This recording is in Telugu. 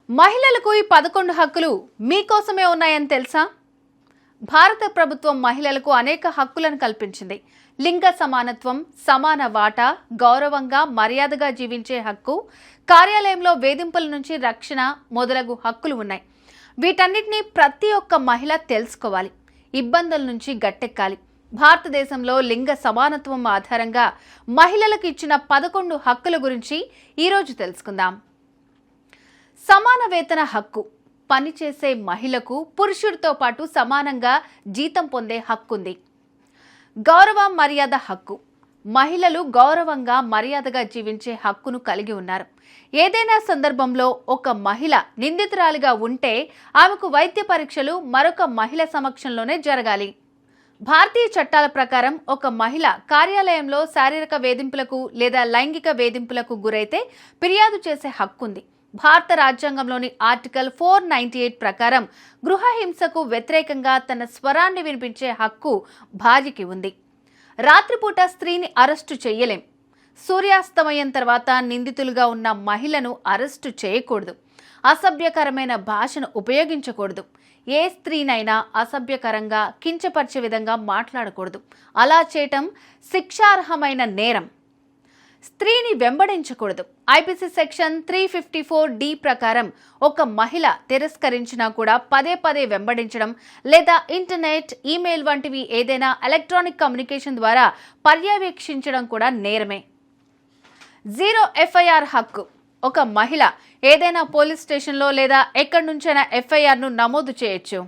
మహిళలకు ఈ 11 హక్కులు మీకోసమే ఉన్నాయని తెలుసా? భారత ప్రభుత్వం మహిళలకు అనేక హక్కులను కల్పించింది. లింగ సమానత్వం, సమాన వాటా, గౌరవంగా మర్యాదగా జీవించే హక్కు, కార్యాలయంలో వేధింపుల నుంచి రక్షణ మొదలగు హక్కులు ఉన్నాయి. వీటన్నిటిని ప్రతి ఒక్క మహిళ తెలుసుకోవాలి, ఇబ్బందుల నుంచి గట్టెక్కాలి. భారతదేశంలో లింగ సమానత్వం ఆధారంగా మహిళలకు ఇచ్చిన 11 హక్కుల గురించి ఈరోజు తెలుసుకుందాం. సమాన వేతన హక్కు. పనిచేసే మహిళకు పురుషుడితో పాటు సమానంగా జీతం పొందే హక్కుంది. గౌరవ మర్యాద హక్కు. మహిళలు గౌరవంగా మర్యాదగా జీవించే హక్కును కలిగి ఉన్నారు. ఏదైనా సందర్భంలో ఒక మహిళ నిందితురాలిగా ఉంటే ఆమెకు వైద్య పరీక్షలు మరొక మహిళ సమక్షంలోనే జరగాలి. భారతీయ చట్టాల ప్రకారం ఒక మహిళ కార్యాలయంలో శారీరక వేధింపులకు లేదా లైంగిక వేధింపులకు గురైతే ఫిర్యాదు చేసే హక్కుంది. భారత రాజ్యాంగంలోని ఆర్టికల్ 498 ప్రకారం గృహ హింసకు వ్యతిరేకంగా తన స్వరాన్ని వినిపించే హక్కు భార్యకి ఉంది. రాత్రిపూట స్త్రీని అరెస్టు చేయలేం. సూర్యాస్తమయం తర్వాత నిందితులుగా ఉన్న మహిళను అరెస్టు చేయకూడదు. అసభ్యకరమైన భాషను ఉపయోగించకూడదు. ఏ స్త్రీనైనా అసభ్యకరంగా కించపరిచే విధంగా మాట్లాడకూడదు. అలా చేయటం శిక్షార్హమైన నేరం. స్త్రీని వెంబడించకూడదు. ఐపీసీ సెక్షన్ 354D ప్రకారం ఒక మహిళ తిరస్కరించినా కూడా పదే పదే వెంబడించడం లేదా ఇంటర్నెట్, ఈమెయిల్ వంటివి ఏదైనా ఎలక్ట్రానిక్ కమ్యూనికేషన్ ద్వారా పర్యవేక్షించడం కూడా నేరమే. 0 FIR హక్కు. ఒక మహిళ ఏదైనా పోలీస్ స్టేషన్లో లేదా ఎక్కడి నుంచైనా FIRను నమోదు చేయొచ్చు.